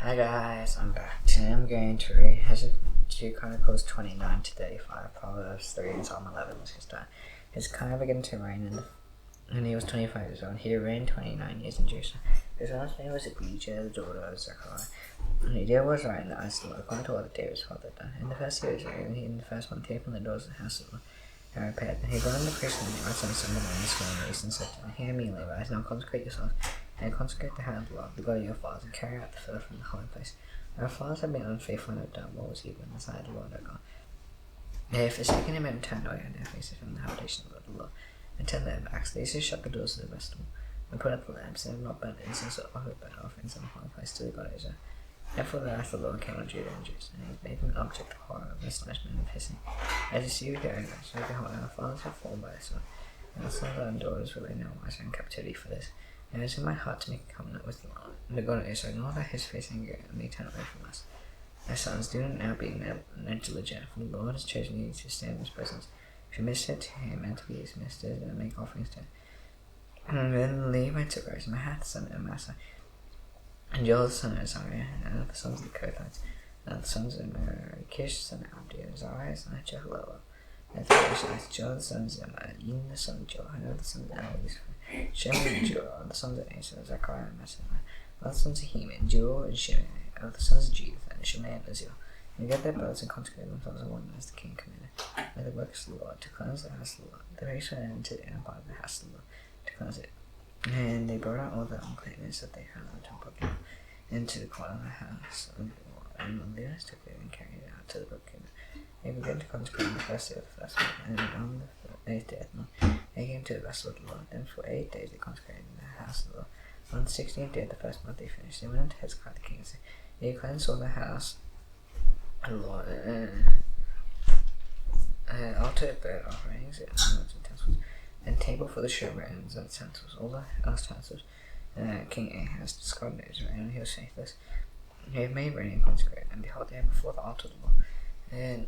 Hi guys, I'm back. Today I'm going to read Chronicles 29 to 35, Proverbs 3, and Psalm 11 was his time. It's kind of beginning to reign, and he was 25 years old. He reigned 29 years in Jerusalem. His last name was Abijah, the daughter of Zechariah. And he did what was right in the eyes of the Lord, according to all that David his father done. In the first year of his reign, in the first month, he opened the doors of the house of the Lord and repaired. And he brought in the priests and the Levites and assembled them in the square and east and said to them, Hear me, Levites, now consecrate yourselves, and consecrate the hand of the Lord, the God of your fathers, and carry out the fur from the holy place. Our fathers have been unfaithful and have done what was evil in the sight of the Lord our God. They have forsaken him and turned away their faces from the habitation of the Lord, and turned their backs. They used to shut the doors of the festival, and put up the lamps, and have not burnt incense or offered burnt offerings in the holy place to the God of Israel. Therefore the wrath of the Lord came on Judah and Jerusalem, and he made them an object of horror, of astonishment, and of hissing. As you see their ignorance, so behold, our fathers have fallen by the sword, and our sons and daughters will lay no wiser in captivity for this. And it is in my heart to make a covenant with the Lord, the God of Israel, nor that his face anger may turn away from us. My sons, do not now be negligent, for the Lord has chosen you to stand in his presence, to minister to him, and to be his ministers, and make offerings to him. And then the Levites arose, Mahath, son of Massa, and Joel, the son of Azariah, and the sons of the Kohathites, and the sons of Kish, son of Abdiel, Azariah, son of Jehalelel, and the Gershonites, Joel, the son of Zemah, Eden, the son of Joel, and the sons of Elis, Shemai and Joel, the sons of Asa, Zechariah and Messaniah, the sons of Heman, Joel and Shimei, of the sons of Judah, and Shimei and Uzziel. And they got their bows and consecrated themselves and one as the king commanded, by the works of the Lord, to cleanse the house of the Lord. The priests went into the empire of the house of the Lord, to cleanse it. And they brought out all the uncleanness that they found in the temple of the Lord, into the court of the house of the Lord. And the Levites took it and carried it out to the brook. They began to consecrate on the first day of the festival, and on the 8th day of the month, they came to the vessel of the Lord. Then for 8 days they consecrated in the house of the Lord. On the 16th day of the first month they finished. They went into Hezekiah the king and said, They cleansed all the house of the Lord, altar, burnt offerings, and utensils, and table for the showbread and utensils, all the utensils. King Ahaz discarded Israel, and he was faithless. He had made ready and consecrated, and behold, they had before the altar of the Lord. And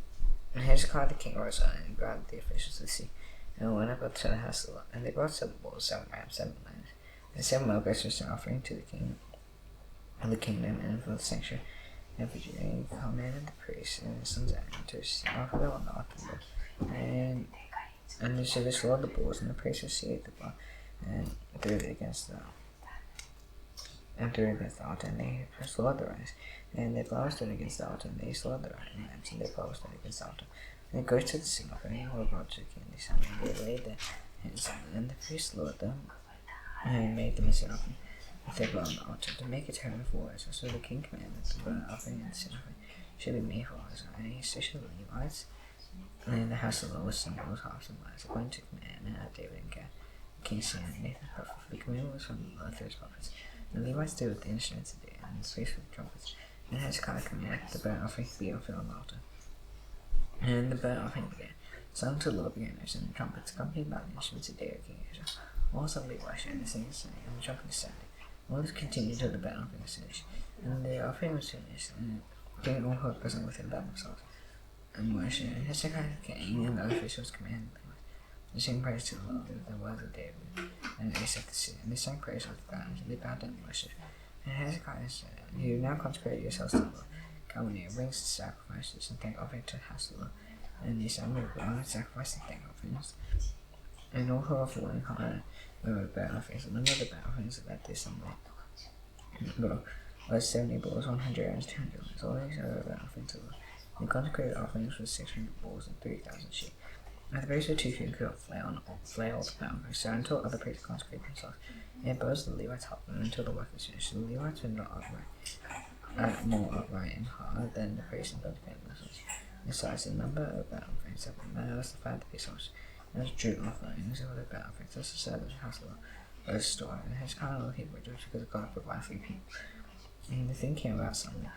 Hezekiah the king rose up and grabbed the officials of the sea, and went up to the house of the Lord. And they brought 7 bulls, 7 rams, 7 lambs, and 7 milkers for an offering to the king of the kingdom and for the sanctuary. And for Judah, he commanded the priests and his sons Aaron to offer them on the altar of the Lord. And they should destroy the bulls, and the priests received the blood and threw it against the altar, and they slaughtered the rams. And their blood was thrown against the altar, and they slaughtered the rams, and their blood was thrown against the altar. And they goes to the sin offering, and were brought to the king, and they laid their hands on them, and the priests slaughtered them, and made them a sin offering with their blood on the altar, to make atonement for Israel. So the king commanded the burnt offering and the sin offering should be made for Israel, and he stationed the Levites in the house of the Lord with cymbals, harps, and lyres, according to command of David and Gad, the king said, and Nathan the prophet, for the commandment was from the Lord through his prophets. And the Levites did with the instruments of the air, and the priests with the trumpets. And Hezekiah commanded the burnt offering to be offered on the altar. And the burnt offering began. Song to the Lord began, and the trumpets, accompanied by the instruments of David, king of Israel. All assembly worship, and the singers sang, and the trumpets sounded. All this continued till the burnt offering was finished. And the offering was finished, and King all who were present with him bowed themselves and worship. And Hezekiah the king and the other officials commanded the Levites to sing praise to the Lord with the words of David. And they set the sea, and they sang praise with the ground, and they bowed down and worshipped. And Hezekiah said, You now consecrate yourselves to the Lord. Come near, brings the sacrifices and thank offering to the house of the Lord. And they sang with blood, sacrifice and thank offerings. And all who offered one heart were burnt offerings. And the number of the burnt offerings that they assembly was 70 bulls, 100 rams, 200 lambs. All these are burnt offerings to the Lord. The consecrated offerings were 600 bulls and 3,000 sheep. And the priests were too few and could not flay all the burnt offerings. So until other priests consecrated themselves, and both the Levites helped them until the work was finished. So the Levites were not more upright in heart than the priests and dedicated themselves. Besides, the number of burnt offerings that were made was the fact that they saw, and as drink offerings of the burnt offerings, thus the service of the house of the Lord was restored. And Hezekiah and all the people rejoiced because God provided for the people. And the thing came about suddenly.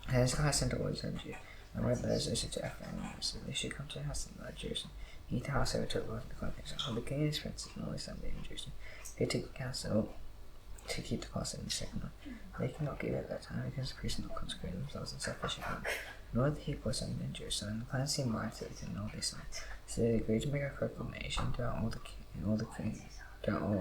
Hezekiah sent orders unto Judah, and read those also to Ephraim, so they should come to the house of the Lord Jerusalem, and eat the house over to the Lord of the God of Israel. The king and his princes and all the assembly in Jerusalem, they took the counsel to keep the Passover in the second month. They could not give it at that time, because the priests had not consecrated themselves in sufficient order, nor the people assembled in Jerusalem. And the plan seemed right to them in all this time. So they agreed to make a proclamation throughout all the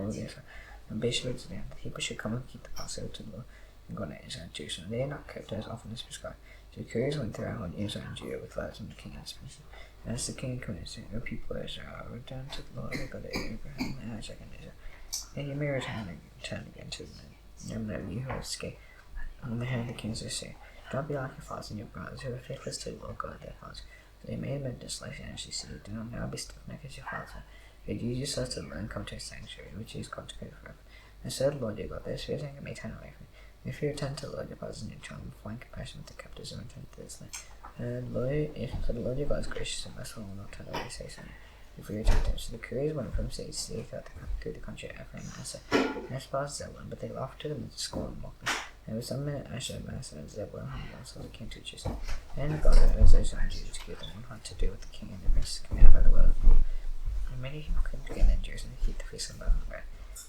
Israel, and bishops of the people should come and keep the Passover to the Lord. and got it inside Jerusalem. They had not kept as often as prescribed. So the couriers went throughout inside Judea with letters from the king and his princes. And as the king commenced, the people of Israel returned to the Lord, they got it Abraham and Isaac and Israel. And you may return again to them, and you who escape. On the hand of the kings of say, don't be like your fathers and your brothers, who are faithless to the Lord God their fathers. For they made them desolation and she said, do not now be stiff-necked as your fathers. But use yourselves to learn, come to a sanctuary, which is consecrated forever. And serve the Lord your God, their spirit anger may turn away from you. If you return to the Lord your fathers and your children, find compassion with the captives and return to this land. For the Lord your God is gracious and merciful and will not turn away, say something. If we return to him. So the couriers went from city to city through the country of Ephraim and Manasseh, and as far as Zebulun, but they laughed to them with scorn and mocked them. There was some men at Asher, Manasseh, and Zebulun, who also came to Jerusalem. And God arose those on Judah to give them one heart to do with the king and the princes commanded by the word of the Lord. And many people came together in Jerusalem to keep the feast of unleavened bread.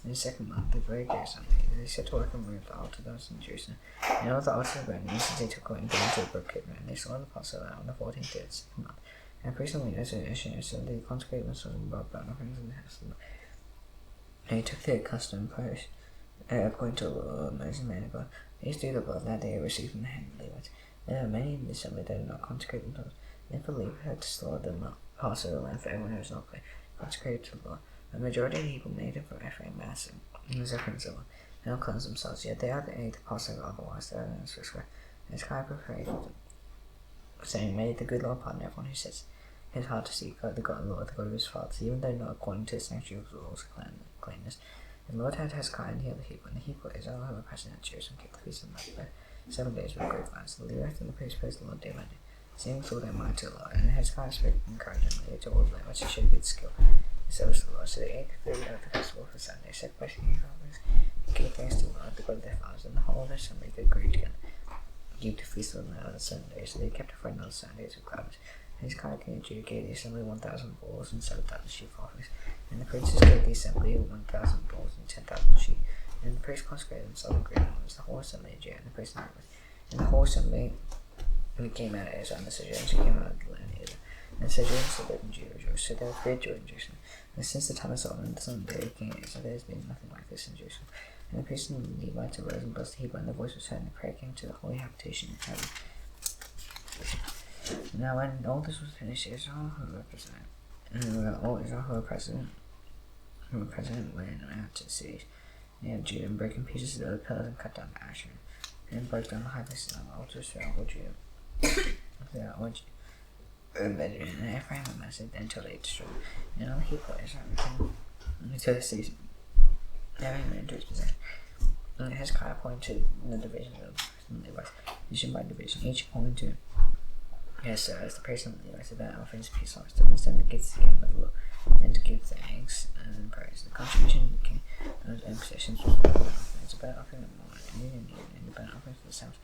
In the second month, the very day of Sunday, they set to work and removed the altar that was in Jerusalem. And all the altars of bread, and they took away and put into the brook Kidron, and they saw the Passover on the 14th day of the second month. And priests and leaders of Asher, so they consecrated themselves and brought burnt offerings in the house of the Lord. And they took their custom post, according to the law of Moses and man of God. They used to do the blood that they received from the hand of the Levites. There were many in the assembly that did not consecrate themselves. Therefore Levi had to slaughter the Passover lamb for everyone who was not consecrated to the Lord. The majority of the people made it for Ephraim, Manasseh, and Zebulun, and all cleansed themselves. Yet they either ate the Passover, otherwise their enemies were square. And Hezekiah prayed for them, saying, may the good Lord pardon everyone who sets his heart to seek God, the God of the Lord, the God of his fathers, even though not according to the sanctuary of the laws of cleanness. And the Lord had Hezekiah and healed the people, and the people of Israel who were present at Jerusalem kept the feast of unleavened bread 7 days with great violence. The Levites and the priests praised the Lord day by day, singing with all their might to the Lord. And Hezekiah spake encouragingly to all the Levites to show good skill and service to the Lord. So they ate the food of the festival for Sunday, sacrificing offerings, and gave thanks to the Lord, the God of their fathers, and the whole of their assembly did great together. Keep the feast of the 7 days, so they kept a friend on the Sundays with gladness. Hezekiah king of Judah gave the assembly 1,000 bulls and 7,000 sheep offerings, and the princes gave the assembly 1,000 bulls and 10,000 sheep. And the priests consecrated themselves in great numbers, the whole assembly of Judah and the priests and the whole assembly came out of Israel, and the sojourners who came out of the land of Israel. And the sojourners who lived in Judah rejoiced, so there was great joy in Jerusalem. And since the time of Solomon, the son of David, king of Israel, there has been nothing like this in Jerusalem. And the priests and the Levites arose and blessed the Hebrew, and their voice was heard, and the prayer came to the holy habitation in heaven. Now when all this was finished, Israel who were present went out to the cities near Judah, and broke in pieces the other pillars, and cut down the Asher, and broke down the high places on the altars throughout all Judah, Benjamin and Ephraim and Manasseh, until they destroyed. And all the people of Israel returned to the cities, having men into his possession. And Hezekiah pointed to the divisions of the Levites, division by division, each according to yes, as the praise of the Levites about offerings, peace offerings, to minister the gifts of the kingdom of the Lord, and to give thanks and praise. The contribution of the king and his own possessions was the burnt offerings, about offering the morning, and noon and evening, and the burnt offerings for the Sabbath,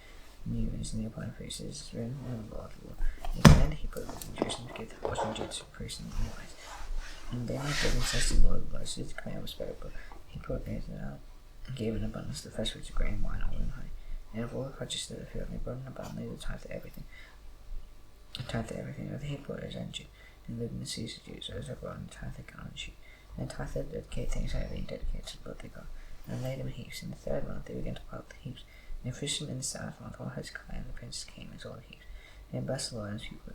and the evenings, and the appointed priests, is written in the law of the Lord. And the command he put in Jerusalem to give the portion of Judah to the priests and the Levites. And they might give themselves to the Lord of Lords, his command was spoken, but he put it out, and gave in abundance the first fruits of grain, wine, oil, and honey. And of all the produce of the field, and they brought in abundantly the tithe to everything. Tithe to everything of the Hebrew and Jew, and lived in the cities of Jews, as brought in tithe to God and sheep. And tithe to dedicate things that have been dedicated to the Lord their God, and laid them in heaps. In the 3rd month they began to pile up the heaps. And they fished them in the 7th month, while Hezekiah and the princes came and saw the heaps. And they blessed the Lord and his people.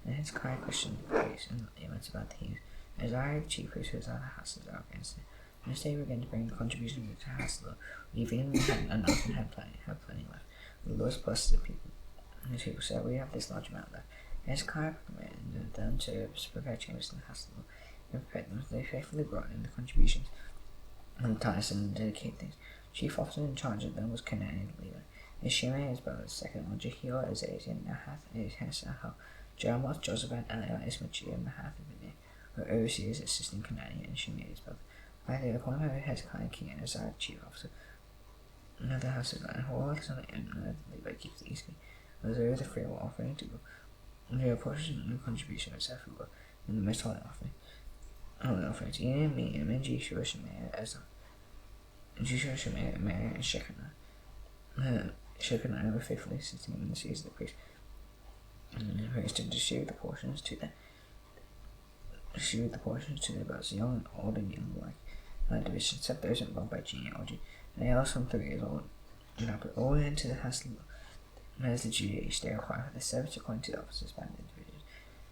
And Hezekiah questioned the priests and the Levites about the heaps. And Azariah the chief priest, who was out of the house of Azariah, against them. And this day they began to bring the contribution to the house of the Lord. Even we had enough and had plenty left. The Lord blessed the people. And the people said, we have this large amount left. Hezekiah commanded them to prepare chambers in the house of the Lord, and prepared them. They faithfully brought in the contributions and the tithes and dedicated things. Chief officer in charge of them was Kenani the Levite. And Shimei his brother, the second one, Jehiel, Azaziah, Nahath, Asahel, Jeremoth, Josaphat, Eliah, Ismachia, and Mahath, and Benai, were overseers assisting Kenani and Shimei his brother. By the appointment of Hezekiah king and Azariah chief officer of the house of God, and all the son of Imnah the Levite keeps the east gate, was over the freewill offering to go. And their portion and contribution of Sapphira in the most holy offering. Holy offerings. Ian, Miriam, and Jeshua, Shemaiah, Ezra, Jeshua, Shemaiah, Mary, and Shechaniah. Shechaniah were faithfully assisting in the seats of the priest. And the priest did distribute the portions to them. Distribute the portions to their brothers, young and old and young alike. Division, except those involved by genealogy. And they also 3 years old. and I put all into the house of the Lord. And as the Jews, they require for the service according to the officers by the individuals.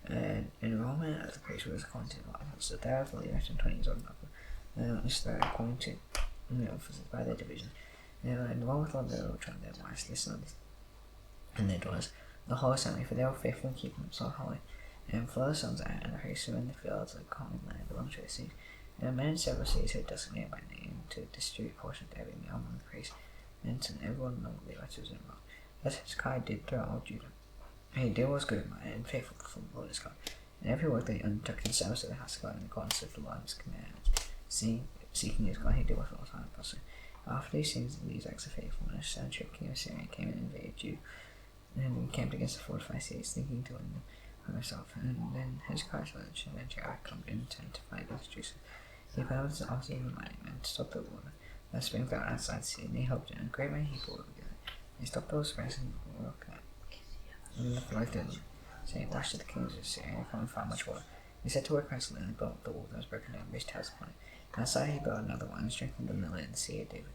And enrollment of the priest was according to the law. So there are fully less than 20 years old and is that according to the officers by their division. And they were involved with all the children of their wives, their sons, and their daughters, the whole assembly, for they were faithful in keeping themselves holy. And for the sons and the priests who in the fields of the common land belonged to the sea. And men in several cities who were designated by name to distribute portions to every male among the priests, and to everyone among the Levites was involved. As Hezekiah did throughout all Judah. He did what was good and faithful before the Lord his God. And every work that he undertook in the service of the house of God in accordance with the Lord and his commandments, seeking his God, he did with all time and prosper. After these things, these acts of faithfulness, Sennacherib king of Syria came and invaded Judah, and encamped against the fortified cities, thinking to win them for himself. And then Hezekiah saw that Sennacherib come in to fight against Jerusalem. He found his officers and mighty men to stop the water that springs out outside the city, and they helped him. A great many people were together. They stopped those springs and broke out. And the flood them, saying, "Dash to the kings of Syria and come and find much water." He set to work constantly and built up the wall that was broken down, raised towers upon it. And outside he built another one and strengthened the mill in the sea of David.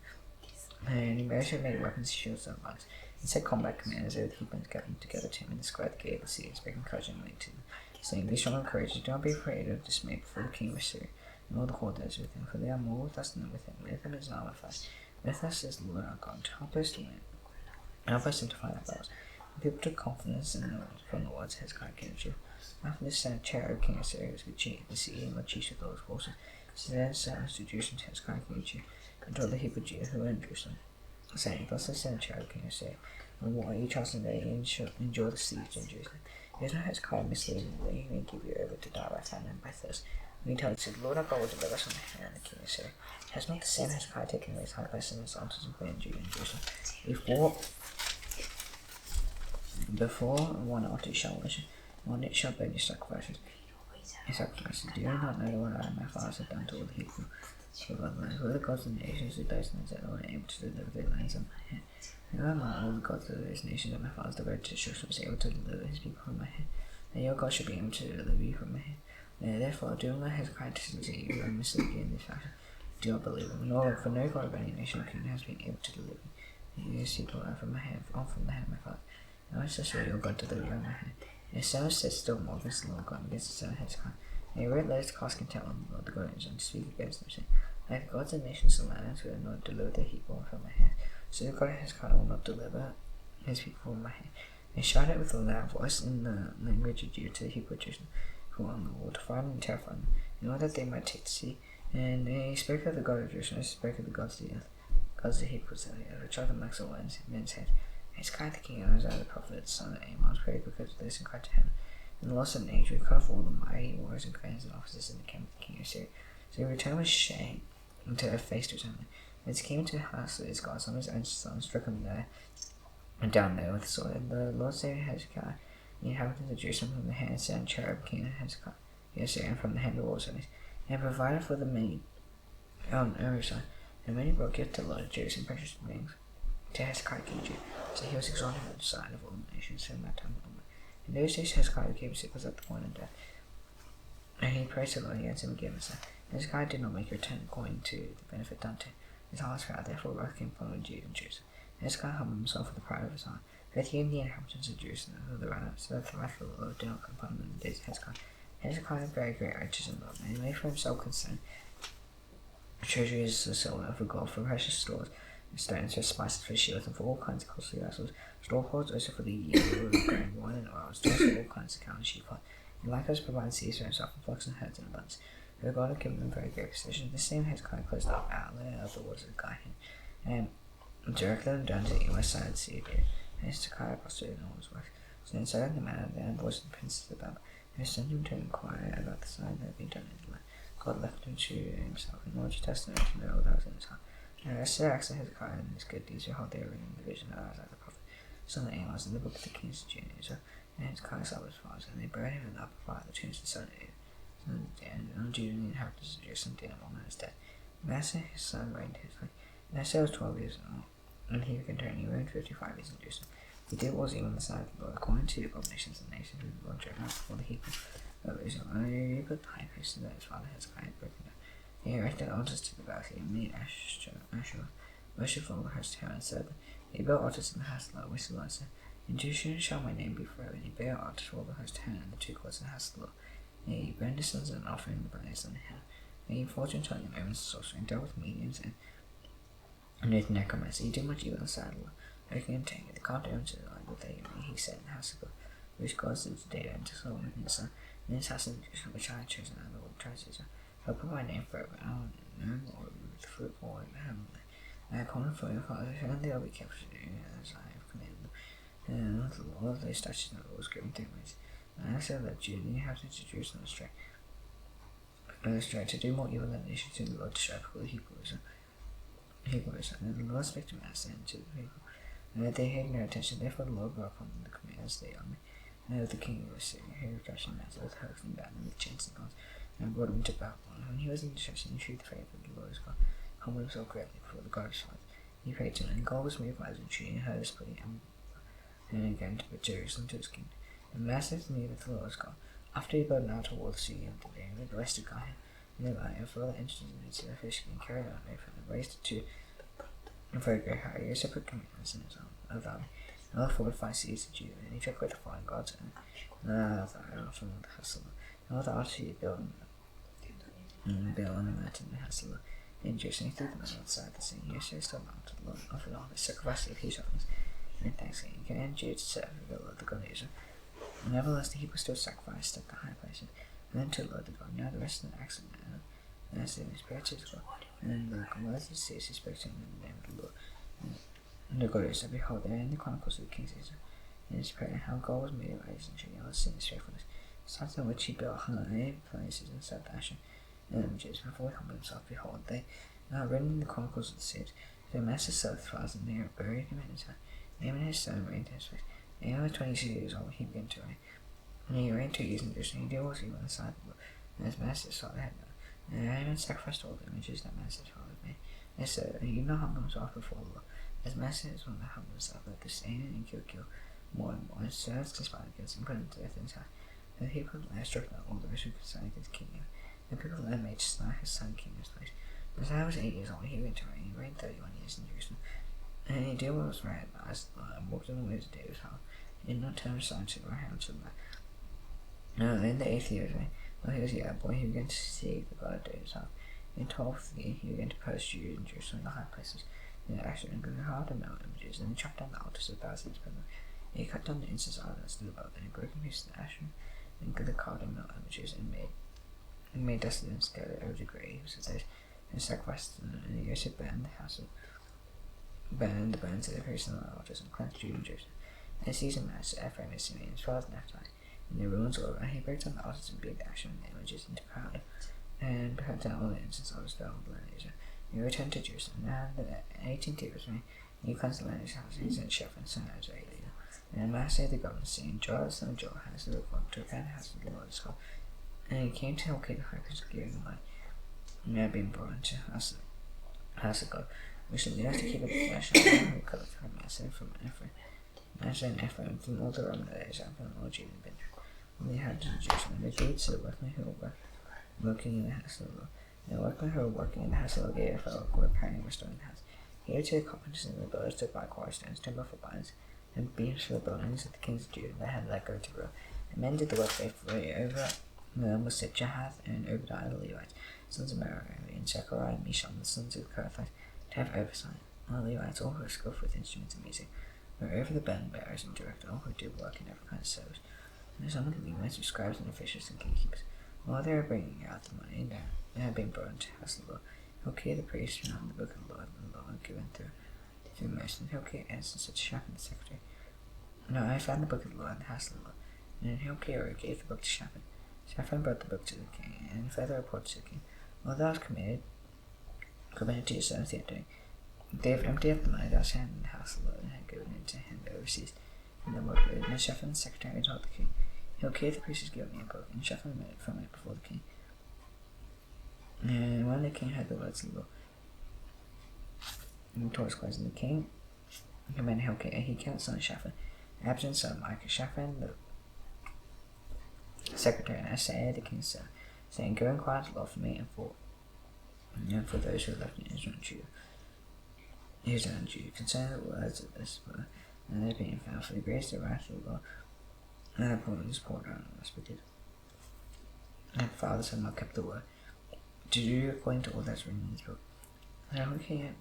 And he made weapons, shields, and arms. He set combat commanders over the heaping together to him in the square at the gate of the city, speaking encouragingly to them, saying, "Be strong and courageous, do not be afraid or dismayed before the king of Syria, and all the horde that is with him, for they are more with us than with him. With him is an arm of flesh. With us is the Lord our God, to help us to win, and help us to fight our battles." The people took confidence in the Lord from the words of Hezekiah king of Judah. After this, Sennacherib king of Syria was with the city and the chiefs of those forces. So then sent to Jerusalem to Hezekiah king of Judah, and told the people of Judah who were in Jerusalem, saying, "Thus says Sennacherib king of Syria, and what you trust in day and endure the siege in Jerusalem. There is no Hezekiah misleading that he may give you over to die by famine and by thirst. When he tells you, the Lord our God will deliver us from the hand of the king of Syria. Has not the same Hezekiah taken away his high places and his altars and put in Judah and Jerusalem? Before one altar shall worship, on it shall burn your sacrifices. Do you not know what I and my fathers have done to all the people of other lands? Were the gods of the nations who those lands that were able to deliver their lands on my hand? Who among all the gods of those nations that my fathers devoted to destruction was able to deliver his people from my hand? And your God should be able to deliver you from my hand. Therefore, do not let Hezekiah deceive you and mislead you in this fashion. Do not believe him, for no God of any nation or kingdom has been able to deliver you, his people, from my hand, from the hand of my father. Now it's just your God to deliver you from my hand. And Sarah said still more against the Lord God against the son of Hezekiah. And he wrote letters to cast contempt on the Lord the God of Israel, and to speak against them, saying, like the gods of nations and lands who have not delivered their people from my hand, so the God of Hezekiah will not deliver his people from my hand. And shouted with a loud voice in the language of Judah to the people of Jerusalem, who were on the wall, to frighten and terrify them, in order that they might take the city. And he spoke of the God of Jerusalem, and spoke of the gods of the earth, gods of the Hebrews, which are the max of men's head. Hezekiah the king and Isaiah the prophet, the son of Amos, prayed because of this and cried to heaven. And the loss of an age would cut off all the mighty warriors and clans and officers in the camp of the king of Syria. So he returned with shame to face to his family. As he came to the house of his God, some of his own sons struck him there and down there with the sword. And the Lord saved Hezekiah, the inhabitants of Jerusalem, from the hand of Sennacherib king of Hezekiah, king of Syria, and from the hand of all his enemies, and provided for the many on every side. And many brought gifts to the Lord of Jerusalem, precious things, to Hezekiah king of Judah. So he was exalted on the side of all the nations from that time onward. In those days Hezekiah became sick, was at the point of death. And he praised the Lord, he answered and gave him saying, Hezekiah did not make a return according to the benefit done to him. His heart was proud, therefore wrath came upon Judah and Jerusalem. Hezekiah humbled himself with the pride of his heart. But he and the inhabitants of Jerusalem who were around, so that the wrath of the Lord did not come upon him in the days of Hezekiah. Hezekiah had very great riches and love, and he made for himself concern treasuries of silver, for gold, for precious stores, and stones, for spices, for shields, and for all kinds of costly vessels, store pots also for the yield of grain, wine, and oil, stores for all kinds of cow and sheep. He likewise provided seeds for himself, and flocks and herds in abundance. For God had given him very great possessions. The same Hezekiah closed up outlet of the waters of Gihon, and directed them down to the west side of the sea of Judah. And Hezekiah prospered in all his work. So then said the man of the envoys and princes of Babylon, who sent him to inquire about the sign that had been done in the land. God left him to himself, in order to test him and to know that was in his heart. And as to the acts of Hezekiah and his good deeds, behold, they were in the vision of Isaiah the prophet, son of Amos, in the book of the kings of Judah and Israel. And Hezekiah saw his fathers, and they buried him in the upper part of the tombs of the son of David. And Judah and the inhabitants of Jerusalem did him on his death. Manasseh his son reigned his life. Manasseh was 12 years old, and he began to reign. He reigned 55 years in Jerusalem. He did what was evil in the sight of the Lord, according to the abominations of the nations whom the Lord drove out before the people of Israel. And he put the high places that his father Hezekiah had broken down. He erected altars to the gods. He made Asherah, worship all the host of heaven, and said, He built altars in the Hassler, which the Lord said, "In Jerusalem shall my name be forever." And he built altars for the host hand and the two courts in Hassler. And he burned the sons and offering the bodies on the hill. And he fortune telling and omens and sorcery, and dealt with mediums and with necromancy. He did much evil in the saddle, making him tank. The carved down to the line with he said in Hassler, which caused the day into Solomon and his son. And his house in Jerusalem, which I had chosen out of the Lord tries I'll put my name forever. I will no more remove the fruitful in heavenly. And I call him for your father, and they will be kept as I have commanded them. And the Lord, they statutes and rules given through me. And I said that Judah, the inhabitants of Jerusalem, astray to do more evil than they should do the Lord to strike all the Hebrews. And the Lord spake to Manasseh and to the people, and that they paid no attention. Therefore the Lord brought upon them the commands they on me. And the king of Assyria, who refreshed Manasseh with hooks and bound him with chains and bonds, and brought him to Babylon. When he was in distress, and he shewed the favour of the Lord his God, humbled himself greatly before the God of his fathers. He prayed to him, and God was moved by his entreaty, and heard his plea, and again to put Jerusalem to his kingdom. And Manasseh knew that the Lord was God. After he built an outer wall, the city of the day, and west of Gaia, and the light, and for the entrances into the fish, and carried on over, and raised it to a very great height. He separate commandments in his own valley, and all fortified cities of Judah, and he took away the foreign gods, and from the Hassel, and all the altars he built on the mountain in Hassel, in Jerusalem, he threw them outside the city. He restored the mountain, the Lord offered all his sacrifices of peace offerings, and thanksgiving. He commanded Judah to serve the Lord, the God of Israel. And nevertheless, the Hebrews still sacrificed at the high places, and then to the Lord the God. Now the rest of the acts of man, and as the Spirit to his God, and then the commandments of the cities, he spoke to him in the name of the Lord. And the God of Israel, behold, there in the Chronicles of the kings of Israel, and his prayer, how God was made of ice and showing all his sin and faithfulness. Sites on which he built hung on any places in South Asher, and images, before he humbled himself, behold, they are written in the Chronicles of the cities. So Manasseh served the fathers, and they are buried him in his house. Naaman his son reigned in his place. And he was 26 years old when he began to reign. And he reigned 2 years in Jerusalem. He did what was evil in the sight of the Lord, and as Manasseh's father had done. And Naaman sacrificed all the images that Manasseh's father made. And so he did not humble himself before the Lord, as Manasseh is one that humbled himself, but the stain and kill more and more. And served conspired against him, put him to death in his house. And the people of the land struck down all those who conspired against King David. The people of the land made Sisera his son king in his place. As I was 8 years old, he went to reign. He reigned 31 years in Jerusalem. And he did what was right in the eyes of the Lord, and walked in the ways of David's house. He did not turn aside to the right hand to the left. No, in the 8th year of reign, while he was yet a boy, he began to seek the God of David's house. In the 12th year, he began to purge Judah and Jerusalem in the high places, in the Asher and carved and metal images, and he chopped down the altars of thousands of them. He cut down the incense idols that stood above them, and broke in pieces the Asher, and the carved and metal images, and made desolate and scattered over the graves of those and sacrificed them. And he also burned the house of burned the bones of the priests on the altars, and cleansed Judah and Jerusalem. And seized Manasseh, Ephraim, and Simeon, as far as Naphtali, and the ruins all around. He broke down the altars and beat the Asher and the images into powder, and cut down all the incense idols fell on the land of Israel. And he returned to Jerusalem. Now in the 18th year of his reign, he cleansed the land of his house, and he sent Shaphan, son of Azariah, leader. And Manasseh the governor, saying, Joel, son of Joahaz, the Lord, to repair the house of the Lord his God. And he came to Hilkiah the high priest, giving the money, and had been brought into the house of God, which the leaders to keep it the flesh, and who cut from Manasseh from Ephraim. Manasseh and Ephraim from all the remnant of Israel, from all Judah and Benjamin. And they had to Jerusalem, and they gave to the workmen who were working in the house of the Lord. And the workmen who were working in the house of the Lord gave for repairing and restoring the house. He gave to the carpenters and the builders to buy cornerstones, timber for binds, and beams for the buildings of the kings of Judah that had let go to grow. And men did the work faithfully. Over them was Jahath and Obadiah the Levites, sons of Merari, and Zechariah and Misham, the sons of Korathite, to have oversight. All the Levites, all who were skillful with instruments and music, were over the burden bearers and directed all who did work in every kind of service. And some of the Levites were scribes and officials and gatekeepers. While they were bringing out the money that had been brought into the house of the Lord, Hilkiah the priest found the book of the Lord, and the Lord given through Moses. And Hilkiah answered and said to Shaphan the secretary, No, I found the book of the Lord in the house of the Lord. And then Hilkiah gave the book to Shaphan. Shaphan brought the book to the king, and further reported to the king, All thou hast committed to your servants the other day. They have emptied out the money thou hast had in the house of the Lord, and had given it to him overseas in the work of it. And Shaphan the secretary told the king, Hilkiah the priest has given me a book, and Shaphan read it from it before the king. And when the king heard the words of the Lord, and tore his clothes, and the king commanded Hilkiah, he killed son of Shaphan, Absalom son of Micah, Shaphan the secretary, and Asaiah the king's son, saying, Go inquire the Lord for me and for those who are left in Israel and Judah. Here's an Jew. Consider the words of this book, and they're being found for the grace of the wrath of God. And the blood is poured out on us because and fathers have not kept the word to do according to all that's written in this book. Now looking at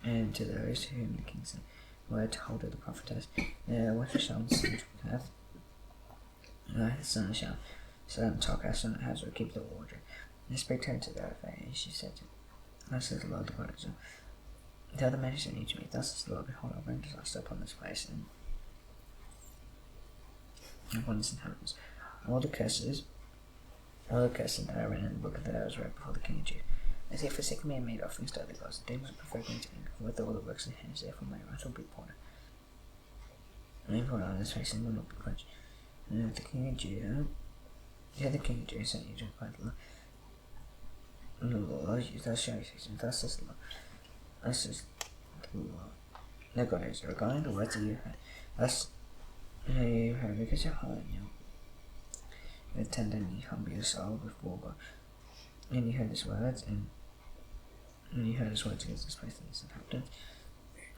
and to those to whom the king sent word to hold of the prophetess, what shall the son hath? The son shall talk as son has or keep the order. And spake to her to that effect, and she said, thus says the Lord the God. The other men said to me, thus says the Lord, behold, I'll bring disaster upon this place and upon its inhabitants. All the curses that are written in the book that I was read before the king of Judah. As they forsaken me and made offerings to other gods, they must prefer me to anger, for with all the works of their hands, therefore my wrath will be poured out. And they poured out on his face and will not be quenched. And the king of Judah, the king of Judah sent you to fight the Lord, thus shall you say, thus is the Lord, thus is the Lord. The God is regarding the words that you heard, thus you heard because your heart and your tender and you humble your soul before God. And you heard his words, and you heard his words against this place and its inhabitants,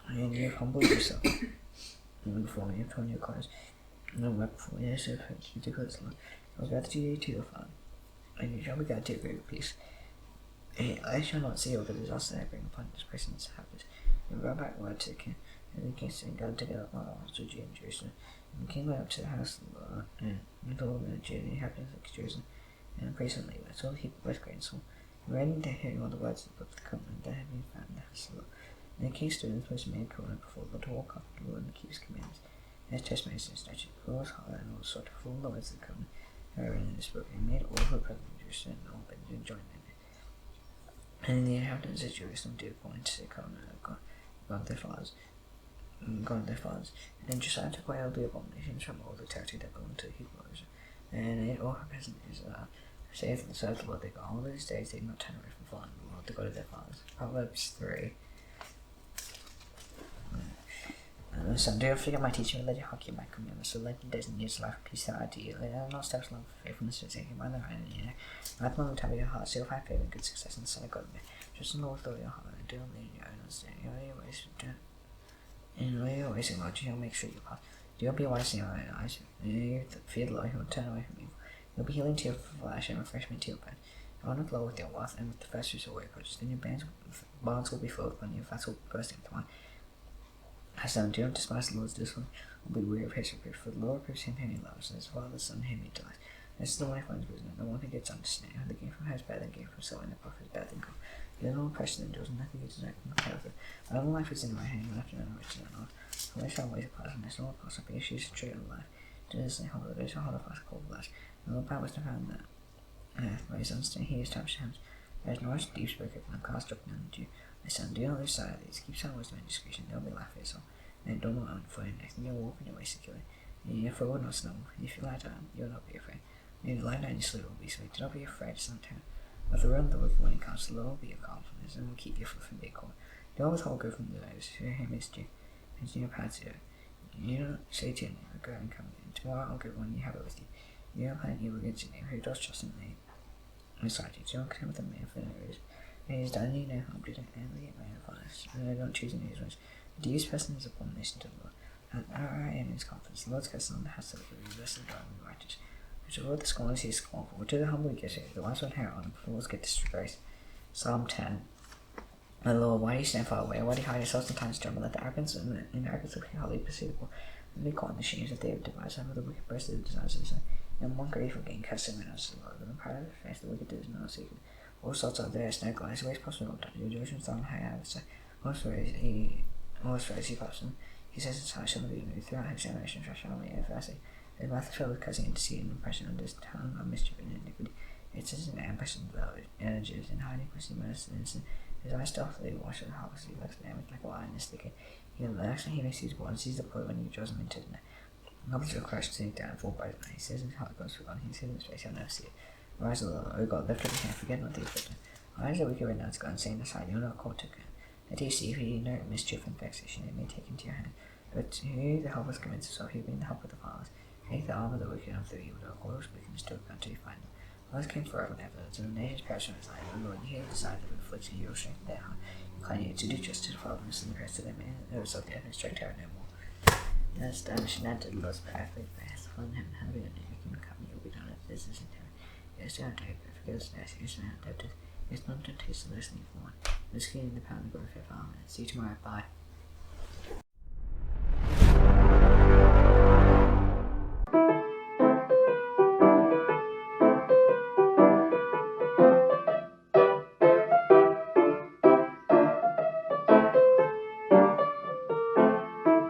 and you have humbled yourself before me, upon your cause, and wept before you, so you declare the Lord. I will gather you to your father, and you shall be gathered to a great peace. And I shall not see all the disaster I bring upon this place and its inhabitants. And brought back word to the king, and the king said, gathered together all the house of Judah and Jerusalem. And the king went up to the house of the Lord, and the Lord and Judah, and the inhabitants of Jerusalem, and the priests and Levites, all the people both great and small, and ready to hear all the words of the book of the covenant that had been found in the house of the Lord. And the king stood in the place and made a covenant before the Lord to walk after the Lord and to keep his commandments, and his testimonies and his statutes, for all his heart and all sought to fulfill the words of the covenant that are written in this book. And he made all who were present in Jerusalem and all Benjamin join in it. And the inhabitants of Jerusalem did according to the covenant of God their fathers. And then Josiah took away all the abominations from all the territory that belonged to the people of Israel, and ate all her peasant Israel, saith and served the Lord their God. All those days they did not turn away from following the Lord, the God of their fathers. Proverbs 3. Son, do not forget my teaching, and let your heart keep my commandments. So let the days and years of life peace that I do you. Let not steps love faithfulness to take by the right and near. At the moment of your heart, still find favor and good success in the sight of God. Trust in the Lord with all your heart, and do not lean on your own understanding. In all your ways, in Lord, you shall make straight your path. Do not be wise in your own eyes. You fear the Lord, he will turn away from evil. He will be healing to your flesh and refreshment to your bone. Honor the Lord with your wealth, and with the first fruits of all your produce. Then your barns will be filled, and your vats will burst into wine. As do not despise the Lord's discipline, or be weary of his reproof, for the Lord reproves him whom he loves, and his father's son whom he delights. This is the one who finds wisdom, the one who gets understanding. The gain from her is better than gain from silver, and the profit is better than gold. The little oppression endures, and nothing is desired from the power of it. My own life is in my hand, and after my riches are not. For I shall always pass, and I shall not pass up. She is a tree of life. To this they hold, those who hold a fast cold blast. And all power was to found that. By his understanding he established hands. There is no deep spoken and cast up none the Jew. My son, do not lose sight of these. Keep silent wisdom and discretion. There will be life for your soul. And do not own for your neck, and you will walk in your way securely. And your foot will not stumble. If you lie down, you will not be afraid. When you lie down, your sleep will be sweet. Do not be afraid, son of terror. Of the ruin of the wicked when it comes, the Lord will be your confidence, and will keep your foot from being caught. Do not withhold good from those who miss you, and do not pass you. You do not say to your neighbor, go and come again. Tomorrow I'll give one you have it with you. You do not plan evil against your neighbor who does trust in the name. Besides, you do not come with a man for no reason. When he is done, you know harm, do not envy a man of honest, and I don't choose in his ways. The use person is abomination to the Lord. And I am his confidence. The Lord's curse on the house of the wicked, blessed and God and righteous. To all the scorners he is scornful, to the humble he gives it, the wise one inherit honor, but fools get disgrace. Psalm 10. My Lord, why do you stand far away? Why do you hide yourselves in times of trouble? Let the arrogance and the arrogance of hardly perceivable, and be caught in the shames that they have devised. Some of the wicked boast of the desires of the sun, and one grief of gain cast them out to the Lord. But in pride of the face, the wicked does not seek it. All sorts are there, no glass, ways possible, your judgments on high out of sight. Most ways he puffs them. He says his heart shall not be moved. Throughout his generation shall be everlasting. His mouth is filled with cursing and deceit and oppression, and his tongue of mischief and iniquity. It says in ambition of energies, and hiding pussy mercy and innocent. His eyes stealthily watch the harvest, he looks damage like a lion in his thicket. He relaxes and he makes his born, sees the poor when he draws him into his net. Others will crash sink down and fall by his night. He says his heart goes forgotten, he says in his face, he'll never see it. Rise, O God, lift up your hand, forget not the afflicted. Eyes that wicked renounce God, saying aside, you are not called to God. Let you see if you know mischief and vexation, it may take into your hand. But to who the helpless commits himself, he will be in the help of the fathers. Take the arm of the wicked of the evil, all those wickedness to account till you find them. Laws came forever and ever. So the nation's passion is like, the Lord, you have decided to inflict your strength down. Incline you to do justice to the fatherless and the rest of them, and there was of the administrative terror no more. Now establish not to the Lord's path, but fast. Fun heaven, how be the name, you can come, you will be done at business in heaven. Yes, down to it, forgive us, yes, not tempted. It's not temptation, listening for one. The skin in the pound of glory, 5 minutes. See you tomorrow, bye.